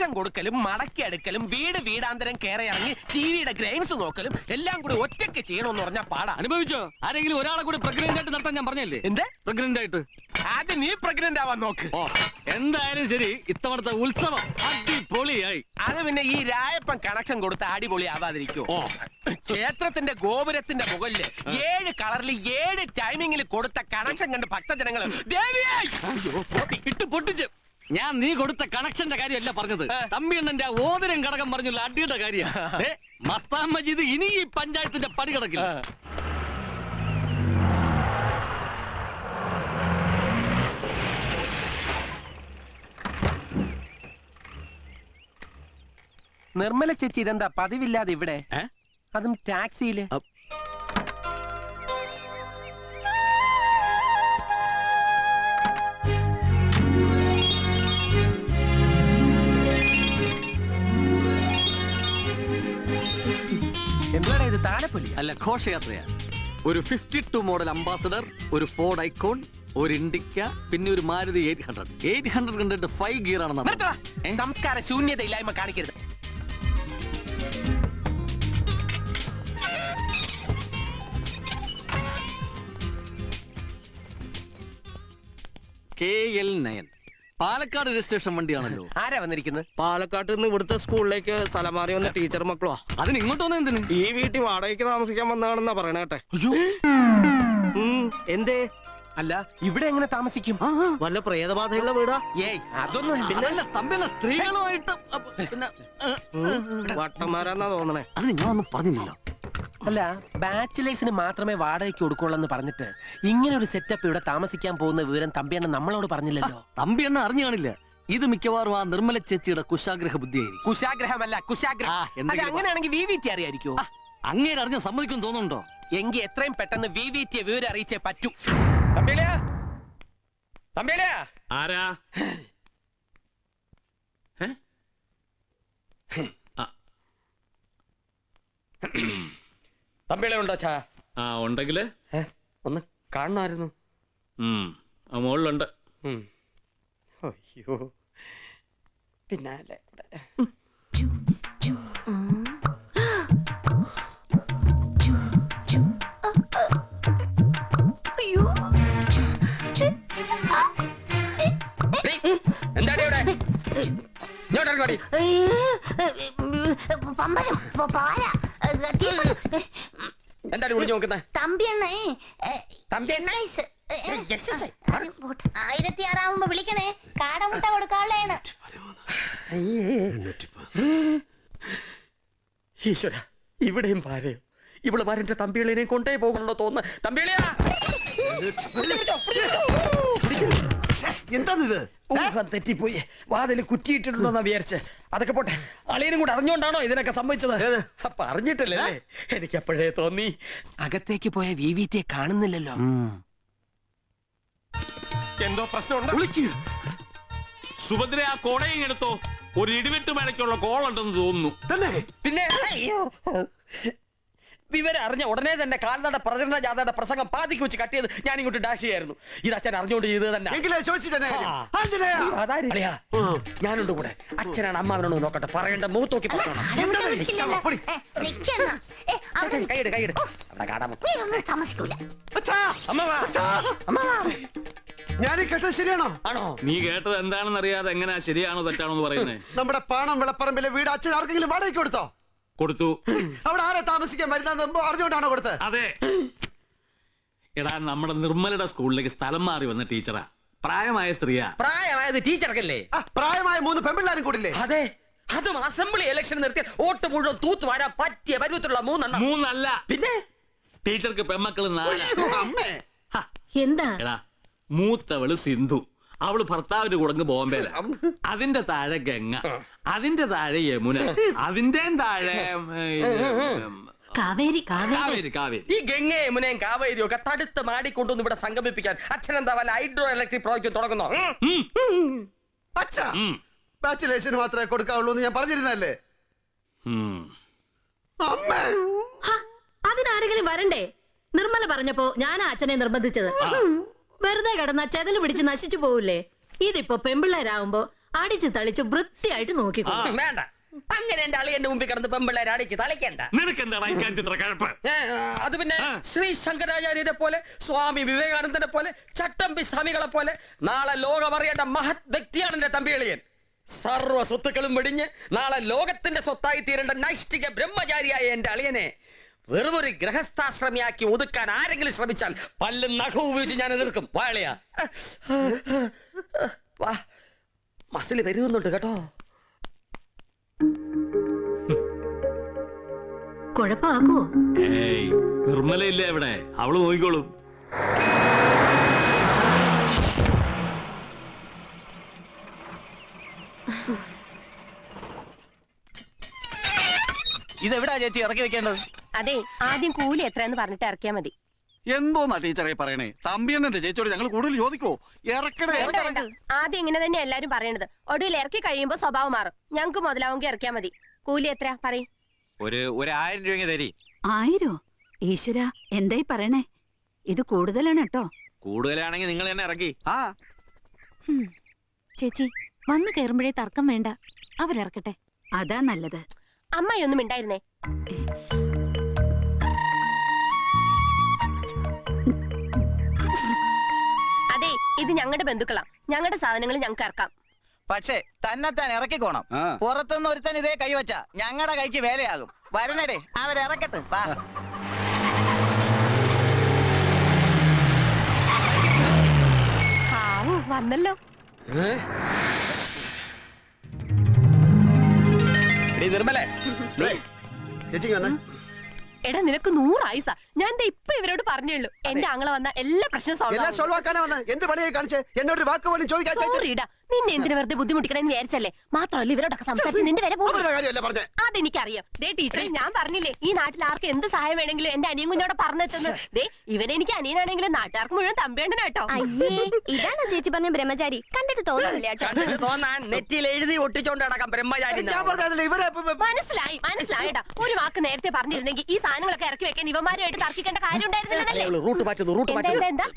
Connection കൊടുക്കലും മടക്കി എടുക്കലും വീട് വീടാന്തരം കയറി ഇറങ്ങി ടിവിയുടെ ഗ്രെയിൻസ് നോക്കലും എല്ലാം കൂടി ഒറ്റയ്ക്ക് ചെയ്യണമെന്ന് പറഞ്ഞാൽ പാടാ. അനുഭവിച്ചോ? ആരെങ്കിലും ഒരാളെ കൂടി പ്രഗ്നന്റ് ആയിട്ട് നടത്താൻ ഞാൻ പറഞ്ഞല്ലേ? എന്ത് പ്രഗ്നന്റ് ആയിട്ട്? ആദ്യം നീ പ്രഗ്നന്റ് ആവാൻ നോക്ക്. ഓ, എന്തായാലും ശരി, ഇത്തവണത്തെ ഉത്സവം അടിപൊളിയായി. അത് പിന്നെ ഈ രായപ്പൻ കണക്ഷൻ കൊടുത്ത് അടിപൊളി ആവാതിരിക്കോ? ഓ, ക്ഷേത്രത്തിന്റെ ഗോപുരത്തിന്റെ മുകളില് 7 കളറിൽ 7 ടൈമിങ്ങിൽ കൊടുത്ത കണക്ഷൻ കണ്ട് ഭക്തജനങ്ങൾ ഇട്ട് പൊട്ടിച്ച്. ഞാൻ നീ കൊടുത്ത കണക്ഷന്റെ കാര്യമല്ല പറഞ്ഞത്, തമ്പിയണ്ണന്റെ ഓതിരം ഘടകം പറഞ്ഞുള്ള അടിയുടെ കാര്യം. മസ്താൻ മജീദ് ഇനി ഈ പഞ്ചായത്തിന്റെ പടി കിടക്കില്ല. നിർമ്മല ചേച്ചി ഇതെന്താ പതിവില്ലാതെ ഇവിടെ? അതും ടാക്സിയില്. എന്താണ് ഇത്? താലപ്പൊലി അല്ല, ഘോഷയാത്രയാ. ഒരു 52 മോഡൽ അംബാസഡർ, ഒരു ഫോർഡ് ഐക്കോൺ, ഒരു ഇൻഡിക്ക, പിന്നെ ഒരു മാരുതി 800 കണ്ടിട്ട് 5 ഗിയർ ആണെന്ന്. സംസ്കാര ശൂന്യത ഇല്ലായ്മ കാണിക്കരുത്. KL9 Palakkad registration വണ്ടിയാണല്ലോ. ആരാ വന്നിരിക്കുന്നത്? പാലക്കാട്ട് നിന്ന് ഇവിടുത്തെ സ്കൂളിലേക്ക് സ്ഥലം മാറി വന്ന ടീച്ചർ മക്കളോ. അതിന് ഇങ്ങോട്ട് വന്ന എന്തിന്? ഈ വീട്ടിൽ വാടകയ്ക്ക് താമസിക്കാൻ വന്നതാണെന്നാ പറയണ കേട്ടെ. എന്തേ? അല്ല, ഇവിടെ എങ്ങനെ താമസിക്കും? വല്ല പ്രേതബാധയുള്ള വീടാ? ഏയ്, അതൊന്നും പിന്നെ തമ്പിയുള്ള സ്ത്രീകളുമായിട്ട് വട്ടന്മാരാന്നാ തോന്നണേ. അതിന് ഞാൻ ഒന്നും പറഞ്ഞില്ലല്ലോ. അല്ല, ബാച്ചിലേഴ്സിന് മാത്രമേ വാടകയ്ക്ക് കൊടുക്കുള്ളൂ പറഞ്ഞിട്ട് ഇങ്ങനെ ഒരു സെറ്റപ്പ് ഇവിടെ താമസിക്കാൻ പോകുന്ന വിവരം തമ്പിയണ്ണ നമ്മളോട് പറഞ്ഞില്ലല്ലോ. തമ്പിയണ്ണ അറിഞ്ഞു കാണില്ല. ഇത് മിക്കവാറും ആ നിർമ്മല ചേച്ചിയുടെ കുശാഗ്രഹ ബുദ്ധിയായിരിക്കും. കുശാഗ്രഹമല്ല, കുശാഗ്രഹം. അങ്ങനെയാണെങ്കിൽ VVT അറിയായിരിക്കോ? അങ്ങേര് അറിഞ്ഞ സമ്മതിക്കും തോന്നുന്നുണ്ടോ? എങ്കിൽ എത്രയും പെട്ടെന്ന് VVT വിവരം അറിയിച്ചേ പറ്റൂ. ആരാ? തമ്പിളെ ഉണ്ടോ ചാ? ആ, ഉണ്ടെങ്കില് ഒന്ന് കാണണമായിരുന്നു. ആ മുകളിലുണ്ട്. അയ്യോ, പിന്നാലെ എന്താണ് ഇവിടെ? എന്താണ് വിളിച്ചു നോക്കുന്നത്? തമ്പിയണ്ണേ, 1006 വിളിക്കണേ. കാടമുട്ട കൊടുക്കാനുള്ളതാണ്. ഈശ്വര, ഇവിടെയും പാരയോ? ഇവിടെ പാരന്റെ തമ്പികളെയും കൊണ്ടേ പോകണല്ലോ തോന്നുന്നു. തമ്പിളിയാ, എന്താണിത്? ഊഹം തെറ്റിപ്പോയി. വാതിൽ കുറ്റിയിട്ടിട്ടുണ്ടോന്നാ വിചാരിച്ച്. അതൊക്കെ പോട്ടെ, അളിയനും കൂടെ അറിഞ്ഞോണ്ടാണോ ഇതിനൊക്കെ സംഭവിച്ചത്? അപ്പൊ അറിഞ്ഞിട്ടില്ലേ? എനിക്ക് അപ്പോഴേ തോന്നി. അകത്തേക്ക് പോയ VVT കാണുന്നില്ലല്ലോ. എന്തോ പ്രശ്നമുണ്ട്. സുഭദ്ര, ആ കോടയും എടുത്തോ. ഒരു ഇടിവെട്ട് മഴയ്ക്കുള്ള കോളുണ്ടെന്ന് തോന്നുന്നു. തന്നെ? പിന്നെ വിവരം അറിഞ്ഞ ഉടനെ തന്നെ കാൽനട പ്രചരണ ജാഥയുടെ പ്രസംഗം പാതിക്ക് വെച്ച് കട്ടിയത് ഞാൻ ഇങ്ങോട്ട് ഡാഷ് ചെയ്യായിരുന്നു. ഇത് അച്ഛൻ അറിഞ്ഞോണ്ട് ചെയ്തത് തന്നെ. ഞാനുണ്ട് കൂടെ. അച്ഛനാണ് അമ്മാവനോട് നോക്കട്ടെ, പറയേണ്ട മുഖത്ത് നോക്കി ഞാൻ കേട്ടത് ശരിയാണോ? ആണോ? നീ കേട്ടത് എന്താണെന്ന് അറിയാതെ എങ്ങനെയാ ശരിയാണോ തെറ്റാണോ എന്ന് പറയുന്നത്? നമ്മുടെ പാണം വിളപ്പറമ്പിലെ വീട് അച്ഛൻ ആർക്കെങ്കിലും വാടകയ്ക്ക് കൊടുത്തോ? കൊടുത്തു. അവിടെ ആരെ താമസിക്കാൻ വരുന്ന അറിഞ്ഞുകൊണ്ടാണോ കൊടുത്തത്? അതെ. എടാ, നമ്മുടെ നിർമ്മലയുടെ സ്കൂളിലേക്ക് സ്ഥലം മാറി വന്ന ടീച്ചറാ. പ്രായമായ സ്ത്രീയാ. പ്രായമായത് ടീച്ചർക്കല്ലേ? പ്രായമായ 3 പെൺപിള്ളാരും കൂടില്ലേ? അതെ, അതും അസംബ്ലി ഇലക്ഷൻ നിർത്തിയ വോട്ട് മുഴുവൻ തൂത്ത് വാഴാൻ പറ്റിയ പരുവത്തിലുള്ള 3 അല്ല. പിന്നെ ടീച്ചർക്ക് പെമ്മക്കള് 4. എന്താ? എടാ, മൂത്തവള് സിന്ധു. അവള് ഭർത്താവിന്റെ കൂടെ ബോംബെയില. അതിന്റെ താഴെ ഗംഗ, അതിന്റെ താഴെ യമുന, അതിന്റെ താഴെ കാവേരി. ഈ ഗംഗയെ യമുനയും കാവേരിയും ഒക്കെ തടുത്ത് മാടിക്കൊണ്ടൊന്ന് ഇവിടെ സംഗമിപ്പിക്കാൻ അച്ഛൻ എന്താ വല്ല ഹൈഡ്രോ ഇലക്ട്രിക് പ്രോജക്ട് തുടങ്ങുന്നോ? അച്ഛാ, ബാച്ചിലേഴ്സിന് മാത്രമേ കൊടുക്കാവുള്ളൂ എന്ന് ഞാൻ പറഞ്ഞിരുന്നല്ലേ? അതിനാരെങ്കിലും വരണ്ടേ? നിർമ്മല പറഞ്ഞപ്പോ ഞാൻ അച്ഛനെ നിർബന്ധിച്ചത്. വെറുതെ കിടന്ന ചെതല് പിടിച്ച് നശിച്ചു പോവില്ലേ? ഇതിപ്പോ പെമ്പിള്ളേരാവുമ്പോ അടിച്ച് തളിച്ച് വൃത്തിയായിട്ട് നോക്കിക്കോ. വേണ്ട, അങ്ങനെ എന്റെ അളിയന്റെ മുമ്പിൽ കിടന്ന് പെമ്പിള്ളേരെ അടിച്ച് തളിക്കണ്ട. നിനക്കെന്താണ് ഇക്കാര്യത്തിൽ ഇത്ര കഴപ്പ്? അത് പിന്നെ ശ്രീ ശങ്കരാചാര്യരെ പോലെ, സ്വാമി വിവേകാനന്ദനെ പോലെ, ചട്ടമ്പി സ്വാമികളെ പോലെ നാളെ ലോകമറിയേണ്ട മഹത് വ്യക്തിയാണ് എന്റെ തമ്പി അളിയൻ. സർവ്വ സ്വത്തുക്കളും വെടിഞ്ഞ് നാളെ ലോകത്തിന്റെ സ്വത്തായി തീരേണ്ട നൈഷ്ഠിക ബ്രഹ്മചാരിയായ എന്റെ അളിയനെ വെറുമൊരു ഗൃഹസ്ഥാശ്രമിയാക്കി ഒതുക്കാൻ ആരെങ്കിലും ശ്രമിച്ചാൽ പല്ലും നഖവും ഉപയോഗിച്ച് ഞാൻ എതിർക്കും. വാളിയ വാ, മസിൽ പെരുകുന്നുണ്ട് കേട്ടോ. കുഴപ്പാക്കുവോ? ഏയ്, നിർമ്മലയില്ലേ ഇവിടെ? അവള് നോക്കിക്കോളും. ഇതെവിടാ ചേച്ചി ഇറക്കി വെക്കേണ്ടത്? അതെ, ആദ്യം കൂലി എത്രയെന്ന് പറഞ്ഞിട്ട് ഇറക്കിയാ മതി. എന്തോന്നാ ടീച്ചറെ പറയണേ? തമ്പിയണ്ണന്റെ ചേച്ചിയോട് ഞങ്ങൾ കൂടുതൽ ചോദിക്കോ? ഇറക്കണേ. ആദ്യം ഇങ്ങനെ തന്നെ എല്ലാരും പറയണത്. ഒടുവിൽ ഇറക്കി കഴിയുമ്പോ സ്വഭാവം മാറും. ഞങ്ങക്ക് മുതലാവുമെങ്കിൽ ഇറക്കിയാ മതി. കൂലി എത്രയാ പറയും? ഒരു 1000 രൂപ തരി. 1000? ഈശ്വര, എന്തായി പറയണേ? ഇത് കൂടുതലാണ് കേട്ടോ. കൂടുതലാണെങ്കിൽ നിങ്ങൾ തന്നെ ഇറക്കി. ആ ചേച്ചി, വന്നു കയറുമ്പോഴേ തർക്കം വേണ്ട, അവരിറക്കട്ടെ, അതാ നല്ലത്. അമ്മായിയൊന്നും ഉണ്ടായിരുന്നേ. അതെ, ഇത് ഞങ്ങളുടെ ബന്ധുക്കളാ. ഞങ്ങളുടെ സാധനങ്ങൾ ഞങ്ങൾക്ക് ഇറക്കാം. പക്ഷേ തന്നെത്താൻ ഇറക്കിക്കോണം. പുറത്തുനിന്ന് ഒരുത്തൻ ഇതേ കൈവച്ച ഞങ്ങളുടെ കൈക്ക് വേലയാകും. വരണടേ, അവരിറക്കട്ടെ. വന്നല്ലോ. നിർമ്മലേ, ചേച്ചി വന്നേ. എടാ, നിനക്ക് 100 ആയുസ. ഞാൻ ഇപ്പൊ ഇവരോട് പറഞ്ഞുള്ളൂ. എന്റെ ആങ്ങളെ വന്ന എല്ലാ പ്രശ്നവും എല്ലാം സോൾവ് ആക്കാനാ വന്നേ. എന്ത് പണിയായി കാണിച്ചേ? എന്നോട് ഒരു വാക്ക് പോലും ചോദിക്കാൻ സോറിടാ, നിന്നെ എന്തിനു വെറുതെ ബുദ്ധിമുട്ടിക്കണെന്ന് വിചാരിച്ചല്ലേ? മാത്രമല്ല ഇവരോടൊക്കെ സംസാരിച്ച് നിന്റെ വില പോകും. പറഞ്ഞേ. അതെനിക്കറിയാം. ദേ ടീച്ചറെ, ഞാൻ പറഞ്ഞില്ലേ ഈ നാട്ടിൽ ആർക്ക് എന്ത് സഹായം വേണമെങ്കിലും എന്റെ അനിയൻ കുഞ്ഞോടെ പറഞ്ഞെത്തുന്നു. ദേ, ഇവനെനിക്ക് അനിയനാണെങ്കിലും നാട്ടുകാർക്ക് മുഴുവൻ തമ്പേണ്ടനാട്ടോ. ഇതാണോ ചേച്ചി പറഞ്ഞ ബ്രഹ്മചാരി? കണ്ടിട്ട് തോന്നുന്നില്ല കേട്ടോ. തോന്നാൻ നെറ്റിയിൽ എഴുതി ഒട്ടിച്ചോണ്ട് നടക്കാം ബ്രഹ്മചാരി. ഞാൻ പറഞ്ഞതില്ല ഇവരെ മനസ്സിലായിട്ടാ. ഒരു വാക്ക് നേരത്തെ പറഞ്ഞിരുന്നെങ്കിൽ ഈ സാധനങ്ങളൊക്കെ ഇറക്കി വെക്കാൻ ഇവന്മാരുമായിട്ട് തർക്കിക്കേണ്ട കാര്യം ഉണ്ടായിരുന്നില്ലല്ലേ? റൂട്ട് മാറ്റുന്നു. എന്താ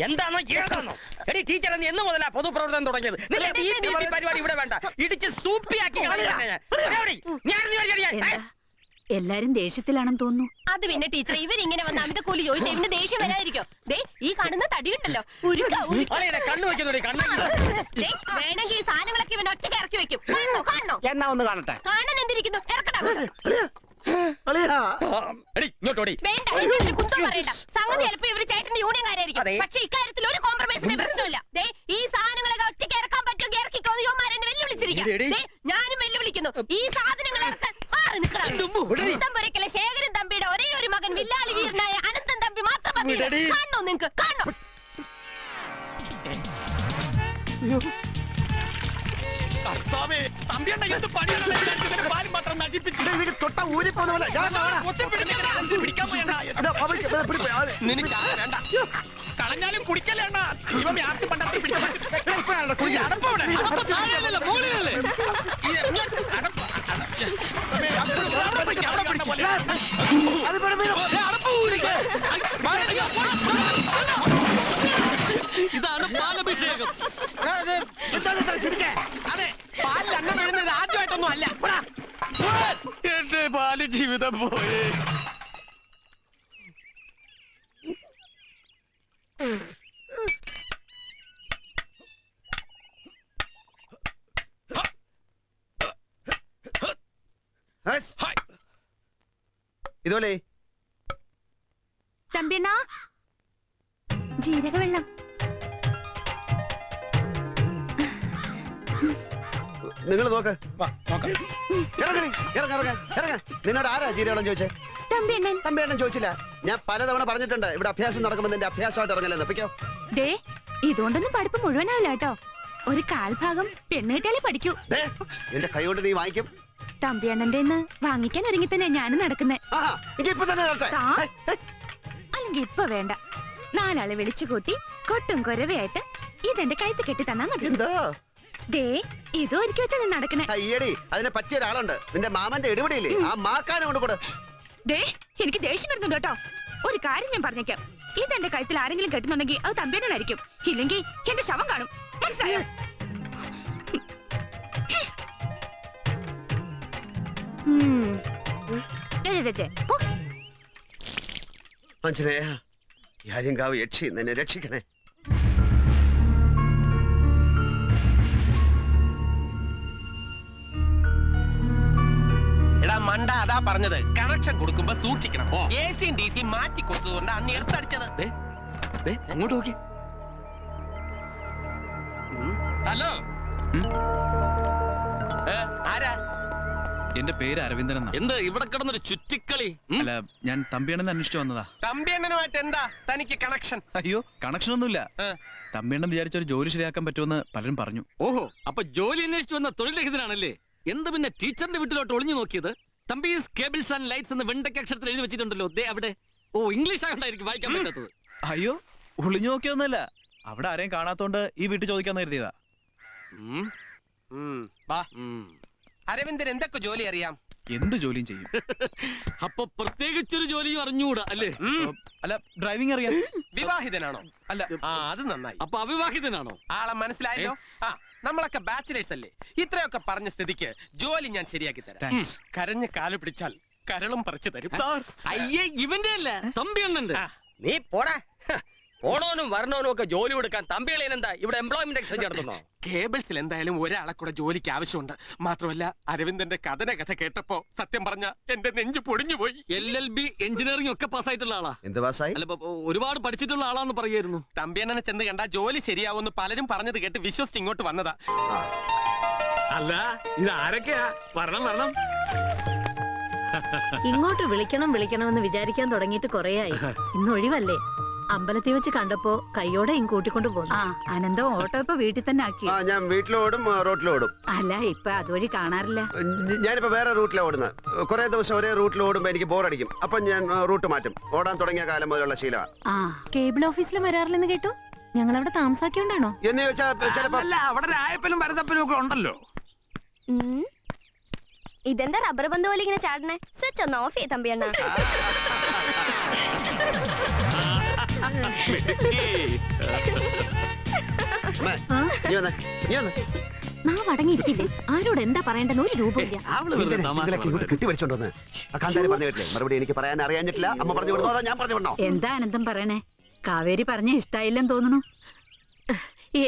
എന്താണോ ഏതാണോ? എടി ടീച്ചർ, നീ എന്ന് മുതലാ പൊതുപ്രവർത്തനം തുടങ്ങിയത്? പരിപാടി ഇവിടെ വേണ്ട, ഇടിച്ച് സൂപ്പിയാക്കി. എല്ലാരും ദേഷ്യത്തിലാണെന്ന് തോന്നുന്നു. അത് പിന്നെ ടീച്ചർ, ഇവരിങ്ങനെ വന്ന് അമിത കൂലി ചോദിച്ചാൽ ഇവന് ദേഷ്യം വരാതിരിക്കോ? ദേ, ഈ കാണുന്ന തടിയുണ്ടല്ലോ, കണ്ണു വെക്കുന്നു. വേണമെങ്കിൽ ഈ സാധനങ്ങളൊക്കെ ഇവൻ ഒറ്റയ്ക്ക് ഇറക്കി വെക്കും. കാണണോ? എന്നാ ഒന്ന് കാണട്ടെ. കാണാൻ എന്തിരിക്കുന്നു? ഇറക്കടാ. ഇങ്ങോട്ടോടി. വേണ്ട, എന്തെങ്കിലും കുന്തം പറയണ്ട. സംഗതി ചിലപ്പോ ഇവര് ചേട്ടന്റെ യൂണിയൻകാരായിരിക്കും. പക്ഷെ ഇക്കാര്യത്തിൽ ഒരു കോംപ്രമൈസിന്റെ പ്രശ്നമില്ല. ദേ, ഈ സാധനങ്ങളൊക്കെ ഒറ്റയ്ക്ക് ഇറക്കാൻ പറ്റുമെങ്കിൽ ഇറക്കിക്കോ. യുവമാരെന്നെ വെല്ലുവിളിച്ചിരിക്കും. ഞാനും വെല്ലുവിളിക്കുന്നു. ഈ സാധനങ്ങൾ ഇറക്കാൻ മാറി നിൽക്കണം. പുരക്കലെ ശേഖരൻ തമ്പിയുടെ ഒരേ ഒരു മകൻ വില്ലാളി വീരനായ അനന്തൻ തമ്പി മാത്രം മതി. കാണണോ നിങ്ങക്ക്? കാണണോ? തൊട്ട ഊരിപ്പോന്ന പോലെ കളഞ്ഞാലും കുടിക്കലേണ്ട. ഇതാണ് പാലഭിഷേകം. അതെ, പാലിൽ അന്നം വീഴുന്നത് ആദ്യമായിട്ടൊന്നും അല്ല. എന്റെ ബാല്യ ജീവിതം പോയേ. ഇതുപോലെ തമ്പിയണ്ണ, ജീരകവെള്ളം. നിങ്ങൾ നോക്ക്. നിന്നോട് ആരാ ജീരകവെള്ളം ചോദിച്ചേ? തമ്പിയണ്ണൻ. തമ്പിയേട്ടൻ ചോദിച്ചില്ല. ഞാൻ പലതവണ പറഞ്ഞിട്ടുണ്ട് ഇവിടെ അഭ്യാസം നടക്കുമ്പോൾ നിന്റെ അഭ്യാസമായിട്ട് ഇറങ്ങലെന്ന്. പിക്കോ. ദേ, ഇതുകൊണ്ടൊന്നും പഠിപ്പ് മുഴുവനാവില്ല കേട്ടോ. ഒരു കാൽഭാഗം പെണ്ണുകെട്ടാലേ പഠിക്കൂ. എന്റെ കൈ കൊണ്ട് നീ വാങ്ങിക്കും. തമ്പിയണ്ണന്റെ വാങ്ങിക്കാൻ ഒരുങ്ങി തന്നെ ഞാനും നടക്കുന്നേ. ഇപ്പൊ തന്നെ അല്ലെങ്കിൽ ഇപ്പൊ വേണ്ട. 4 ആളെ വിളിച്ചു കൂട്ടി കൊട്ടും കൊരവയായിട്ട് ഇതെന്റെ കഴുത്ത് കെട്ടി തന്നാ മതി. ദേ, ഇത് ഒരുക്കി വെച്ചാ ഞാൻ നടക്കണേ. അയ്യടി, അതിനെ പറ്റിയ ഒരാളുണ്ട്. നിന്റെ മാമന്റെ എടുപടിയില്ലേ, ആ മാക്കാനെ കൊണ്ട് കൊടു. ദേ, എനിക്ക് ദേഷ്യം വരുന്നുണ്ട് കേട്ടോ. ഒരു കാര്യം ഞാൻ പറഞ്ഞേക്കാം. ഇതെന്റെ കഴുത്തിൽ ആരെങ്കിലും കെട്ടുന്നുണ്ടെങ്കിൽ അത് തമ്പിയണ്ണനായിരിക്കും. ഇല്ലെങ്കിൽ എന്റെ ശവം കാണും. മനസ്സിലായോ? ആഞ്ജനേയ യാര്യങ്കാവ് യക്ഷി എന്നെ രക്ഷിക്കണേ. എടാ മണ്ട, അതാ പറഞ്ഞത് കണക്ഷൻ കൊടുക്കുമ്പോ സൂക്ഷിക്കണം. AC-യും DC-യും മാറ്റി കൊടുത്തതുകൊണ്ട് അന്ന് എടുത്തടിച്ചത്. അങ്ങോട്ട് നോക്കി. ഹലോ, ആരാ? എന്റെ പേര് അരവിന്ദൻ എന്നാ. എന്ത് ഇവിടെ കിടന്നൊരു ചുറ്റിക്കളി? അല്ല, ഞാൻ തമ്പിയണ്ണനെ അന്വേഷിച്ചു വന്നതാ. തമ്പിയണ്ണനുമായിട്ട് എന്താ തനിക്ക് കണക്ഷൻ? അയ്യോ, കണക്ഷൻ ഒന്നുമില്ല. തമ്പിയണ്ണൻ വിചാരിച്ച ഒരു ജോലി ശരിയാക്കാൻ പറ്റുമെന്ന് പലരും പറഞ്ഞു. ഓഹോ, അപ്പൊ ജോലി അന്വേഷിച്ചു വന്ന തൊഴിൽരഹിതനാണല്ലേ? എന്ത് പിന്നെ ടീച്ചറിന്റെ വീട്ടിലോട്ട് ഒളിഞ്ഞു നോക്കിയത്? തമ്പീസ് കേബിൾസ് ആൻഡ് ലൈറ്റ്സ് എന്ന് വെണ്ടയ്ക്ക് അക്ഷരത്തിൽ എഴുതി വെച്ചിട്ടുണ്ടല്ലോ ദേ അവിടെ. ഓ, ഇംഗ്ലീഷ് ആയതുകൊണ്ടായിരിക്കും വായിക്കാൻ പറ്റാത്തത്. അയ്യോ, ഒളിഞ്ഞു നോക്കിയൊന്നുമല്ല. അവിടെ ആരെയും കാണാത്തോണ്ട് ഈ വീട്ടിൽ ചോദിക്കാന്ന് കരുതിയതാ. അരവിന്ദൻ എന്തൊക്കെ ജോലി അറിയാം? എന്ത് ജോലിയും ചെയ്യും. അപ്പൊ പ്രത്യേകിച്ചൊരു ജോലിയും അറിഞ്ഞുകൂടാ അല്ലേ? അല്ല, ഡ്രൈവിംഗ് അറിയാം. വിവാഹിതനാണോ? അല്ല. അത് നന്നായി. അപ്പൊ അവിവാഹിതനാണോ? ആളെ മനസ്സിലായല്ലോ. നമ്മളൊക്കെ ബാച്ചിലേഴ്സ് അല്ലേ? ഇത്രയൊക്കെ പറഞ്ഞ സ്ഥിതിക്ക് ജോലി ഞാൻ ശരിയാക്കി തരാം. കരഞ്ഞ് കാല് പിടിച്ചാൽ കരളും പറിച്ചു തരും. അയ്യേ, ഇവന്റെ അല്ല, തമ്പിയണ്ണന്റെ. നീ പോടാ. ഓണോനും വരണോനും ഒക്കെ ജോലി കൊടുക്കാൻ തമ്പികളേൻ എന്താ ഇവിടെ എംപ്ലോയ്മെന്റ് എക്സ്ചേഞ്ച് നടത്തുന്നോ? കേബിൾസിൽ എന്തായാലും ഒരാളെ കൂടെ ജോലിക്ക് ആവശ്യമുണ്ട്. മാത്രമല്ല അരവിന്ദന്റെ കഥന കഥ കേട്ടപ്പോ സത്യം പറഞ്ഞ എന്റെ നെഞ്ചു പൊടിഞ്ഞു പോയി. LLB എഞ്ചിനീയറിംഗ് ഒക്കെ പാസ്സായിട്ടുള്ള ആളാ. എന്ത് പാസ്സായി? അല്ല, ഒരുപാട് പഠിച്ചിട്ടുള്ള ആളാന്ന് പറയായിരുന്നു. തമ്പിയണ്ണനെ ചെന്ന് കണ്ടാ ജോലി ശരിയാവുമെന്ന് പലരും പറഞ്ഞത് കേട്ട് വിശ്വസിച്ച് ഇങ്ങോട്ട് വന്നതാ. അല്ല, ഇത് ആരൊക്കെയാ? വരണം വരണം. ഇങ്ങോട്ട് വിളിക്കണമെന്ന് വിചാരിക്കാൻ തുടങ്ങിയിട്ട് കൊറേയായി. ഇന്ന് ഒഴിവല്ലേ? അമ്പലത്തിൽ വെച്ച് കണ്ടപ്പോ കയ്യോടെ കൂട്ടിക്കൊണ്ട് പോന്നു. അനന്തം ഓട്ടോ ഇപ്പൊ വീട്ടിൽ തന്നെ ആക്കി. ഞാൻ വീട്ടിലോടും റോട്ടിലോടും. അല്ല, ഇപ്പൊ അതുവഴി കാണാറില്ല. ഞാനിപ്പോ വേറെ റൂട്ടിലാണ് ഓടുന്നത്. കുറെ ദിവസം ഒരേ റൂട്ടിൽ ഓടുമ്പോ എനിക്ക് ബോറടിക്കും. അപ്പൊ ഞാൻ റൂട്ട് മാറ്റും. ഓടാൻ തുടങ്ങിയ കാലം മുതലുള്ള ശീലമാണ്. കേബിൾ ഓഫീസിൽ വരാറില്ലെന്ന് കേട്ടു. ഞങ്ങൾ അവിടെ താമസാക്കിയോണ്ടാണോ എന്ന് ചോദിച്ചാൽ ചിലപ്പോ അവിടെ രായപ്പനും ഭരതപ്പനും ഒക്കെ ഉണ്ടല്ലോ. ഇതെന്താ റബ്ബർ ബന്ധ പോലെ ഇങ്ങനെ ചാടണേ? സ്വിച്ച് ഒന്ന് ഓഫ് ചെയ്യ തമ്പിയണ്ണ. നാം അടങ്ങിയിരിക്കില്ലേ? ആരോട് എന്താ പറയണ്ടെന്ന് ഒരു രൂപമില്ല. മറുപടി എനിക്ക് പറയാൻ അറിയാഞ്ഞിട്ടില്ല. അമ്മ പറഞ്ഞു വിടുന്നോ അതോ ഞാൻ പറഞ്ഞു വിടണോ? എന്താ അനന്തം പറയണേ? കാവേരി പറഞ്ഞ ഇഷ്ടായില്ലെന്ന് തോന്നുന്നു.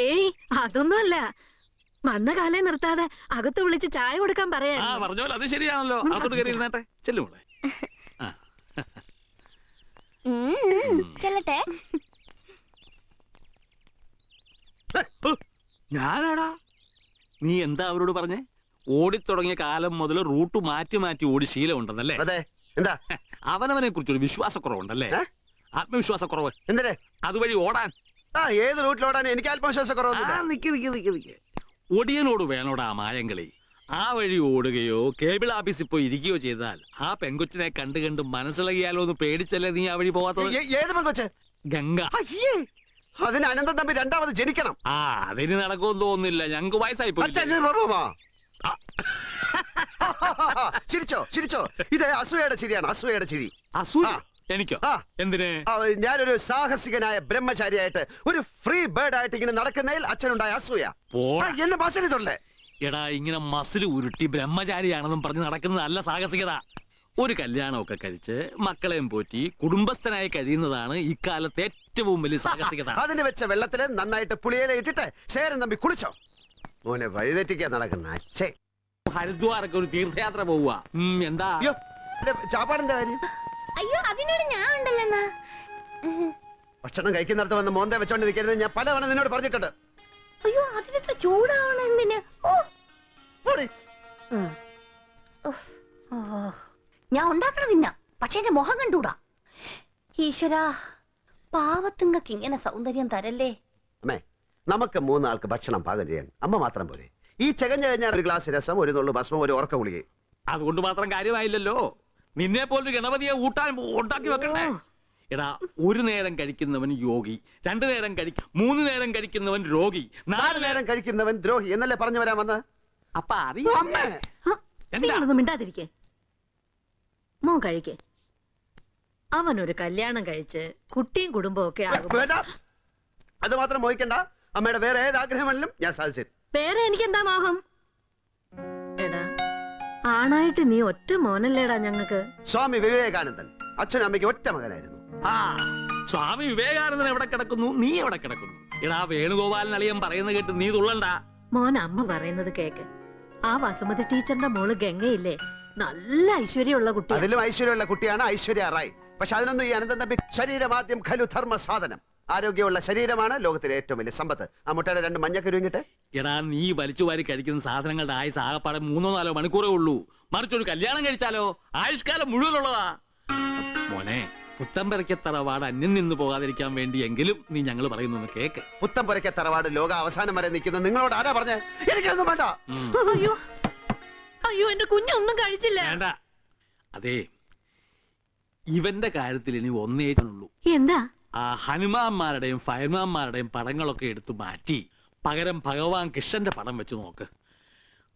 ഏയ്, അതൊന്നുമല്ല. വന്ന കാലേ നിർത്താതെ അകത്ത് വിളിച്ച് ചായ കൊടുക്കാൻ പറയാ. പറഞ്ഞോളൂ, അത് ശരിയാണല്ലോ. അതോട് കയറി ഇരുന്നാട്ടെ. ചെല്ലുമോളെ. ചെല്ലട്ടെ. ഞാനാടാ. നീ എന്താ അവരോട് പറഞ്ഞേ? ഓടിത്തുടങ്ങിയ കാലം മുതൽ റൂട്ട് മാറ്റി മാറ്റി ഓടി ശീലം ഉണ്ടെന്നല്ലേ? എന്താ അവനവനെ കുറിച്ചൊരു വിശ്വാസക്കുറവുണ്ടല്ലേ? ആത്മവിശ്വാസക്കുറവ്. എന്തേ? അതുവഴി ഓടാൻ. ഏത് റൂട്ടിലോടാൻ എനിക്ക് ആത്മവിശ്വാസക്കുറവ്. നിക്ക്. ഒടിയനോട് വേണോടാ മായങ്കളി. ആ വഴി ഓടുകയോ കേബിൾ ഓഫീസിൽ പോയി ഇരിക്കുകയോ ചെയ്താൽ ആ പെങ്കൊച്ചിനെ കണ്ടു കണ്ട് മനസ്സിളകിയാലോ എന്ന് പേടിച്ചല്ലേ നീ ആ വഴി പോവാത്തത്? ഏത് പെങ്കൊച്ച്? ഗംഗ. അതിന് അനന്തം തമ്പി രണ്ടാമത് ജനിക്കണം. അതിന് നടക്കുമെന്ന് തോന്നുന്നില്ല. ഞങ്ങക്ക് വയസ്സായി പോയി. ചിരിച്ചോ. ഇത് അസൂയയുടെ ചിരിയാണ്. അസൂയയുടെ ചിരി. അസൂയ? എനിക്കോ? എന്തിന്? ഞാനൊരു സാഹസികനായ ബ്രഹ്മചാരിയായിട്ട് ഒരു ഫ്രീ ബേർഡ് ആയിട്ട് ഇങ്ങനെ നടക്കുന്നതിൽ അച്ഛനുണ്ടായ അസൂയ. എന്നെ മസിലിട്ടുള്ളേ. എടാ, ഇങ്ങനെ മസിൽ ഉരുട്ടി ബ്രഹ്മചാരിയാണെന്നും പറഞ്ഞ് നടക്കുന്നത് നല്ല സാഹസികത. ഒരു കല്യാണമൊക്കെ കഴിച്ച് മക്കളെയും പോറ്റി കുടുംബസ്ഥനായി കഴിയുന്നതാണ് ഇക്കാലത്തെ ഏറ്റവും വലിയ സാഹസികത. അതിന് വെച്ച വെള്ളത്തില് നന്നായിട്ട് പുളിയില ഇട്ടിട്ട് ശേരം തമ്പി കുളിച്ചോ? മോനെ വഴിതെറ്റിക്കാൻ നടക്കുന്ന അച്ഛേ. ഹരിദ്വാറൊക്കെ ഒരു തീർത്ഥയാത്ര പോവുക. എന്താ ചാപ്പാടിന്റെ കാര്യം? അയ്യോ, അതിനോട് ഞാൻ ഉണ്ടല്ലോ. ഭക്ഷണം കഴിക്കുന്നിടത്ത് വന്ന് മോന്തെ വെച്ചോണ്ട് നിൽക്കരുത്. ഞാൻ പലവണ നിന്നോട് പറഞ്ഞിട്ടുണ്ട്. അയ്യോ, അതിനെത്ര ചൂടാവണം എന്തിന്? ഞാൻ ഉണ്ടാക്കണം തിന്ന, പക്ഷെ എന്റെ മുഖം കണ്ടൂടാ. ഈശ്വരാ, പാവത്തുങ്ങൾക്ക് ഇങ്ങനെ സൗന്ദര്യം തരല്ലേ. അമ്മേ, നമുക്ക് മൂന്നാൾക്ക് ഭക്ഷണം പാകം ചെയ്യാൻ അമ്മ മാത്രം പോരെ? ഈ ചകഞ്ഞ കഴിഞ്ഞാൽ ഒരു ഗ്ലാസ് രസം, ഒരു നുള്ളു ഭസ്മം, ഒരു ഉറക്ക ഗുളിക. അതുകൊണ്ട് മാത്രം കാര്യമായില്ലല്ലോ. നിന്നെ പോലൊരു ഗണപതിയെ ഉണ്ടാക്കി വെക്കണ്ടേ? എടാ, ഒരു നേരം കഴിക്കുന്നവൻ യോഗി, 2 നേരം 3 നേരം കഴിക്കുന്നവൻ രോഗി, 4 നേരം കഴിക്കുന്നവൻ ദ്രോഹി എന്നല്ലേ പറഞ്ഞു വരാൻ വന്നത്? അപ്പൊ അറിയാം. മിണ്ടാതിരിക്കേ. മോൻ കഴിക്കേ. അവനൊരു കല്യാണം കഴിച്ച് കുട്ടിയും കുടുംബവും ഒക്കെ അത് മാത്രം മോഹിക്കണ്ട. അമ്മയുടെ വേറെ ഏത് ആഗ്രഹങ്ങളിലും ഞാൻ സാധിച്ചു. വേറെ എനിക്കെന്താ മോഹം? എടാ, ആണായിട്ട് നീ ഒറ്റ മോനല്ലേടാ ഞങ്ങക്ക്. സ്വാമി വിവേകാനന്ദൻ അച്ഛനും അമ്മയ്ക്ക് ഒറ്റ മകനായിരുന്നു. ആ സ്വാമി വിവേകാനന്ദൻ എവിടെ കിടക്കുന്നു, നീ എവിടെ കിടക്കുന്നു? എടാ വേണുഗോപാലൻ അളിയൻ പറയുന്ന കേട്ട് നീ തുള്ളണ്ട. മോൻ അമ്മ പറയുന്നത് കേക്ക്. ആ വസുമതി ടീച്ചറിന്റെ മോള് ഗംഗയില്ലേ, നല്ല ഐശ്വര്യമുള്ള കുട്ടി. അതിലും ഐശ്വര്യമുള്ള കുട്ടിയാണ് ഐശ്വര്യ റായ്. പക്ഷെ അതിനൊന്നും ഈ അനന്തൻ തമ്പി ശരീരമാദ്യം ഖലു ധർമ്മ സാധനം. ആരോഗ്യമുള്ള ശരീരമാണ് ലോകത്തിലെ ഏറ്റവും വലിയ സമ്പത്ത്. ആ മുട്ടയുടെ 2 മഞ്ഞക്കുരുങ്ങിട്ട്. എടാ നീ വലിച്ചു വാരി കഴിക്കുന്ന സാധനങ്ങളുടെ ആയുസ് ആകപ്പാടെ 3-4 മണിക്കൂറേ ഉള്ളൂ. മറിച്ചൊരു കല്യാണം കഴിച്ചാലോ ആയുഷ്കാലം മുഴുവനുള്ളതാ. മോനെ, പുത്തമ്പരയ്ക്ക തറവാട് അന്യം നിന്ന് പോകാതിരിക്കാൻ വേണ്ടിയെങ്കിലും നീ ഞങ്ങൾ പറയുന്നു കേക്ക്. പുത്തമ്പരയ്ക്ക തറവാട് ലോക അവസാനം വരെ നിൽക്കുന്ന നിങ്ങളോട് ആരാ പറഞ്ഞേ? എനിക്കൊന്നും വേണ്ട. അയ്യോ അയ്യോ, എന്റെ കുഞ്ഞൊന്നും കഴിച്ചില്ല. വേണ്ട. അതെ, ഇവന്റെ കാര്യത്തിൽ ഇനി ഒന്നേറ്റുള്ളൂ. എന്താ? ആ ഹനുമാന്മാരുടെയും ഫയർമാന്മാരുടെയും പടങ്ങളൊക്കെ എടുത്തു മാറ്റി പകരം ഭഗവാൻ കൃഷ്ണന്റെ പടം വെച്ച് നോക്ക്.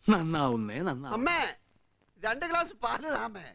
നന്നാവുന്നേ നന്നാവും. അമ്മേ 2 ഗ്ലാസ് പാല് താമേ.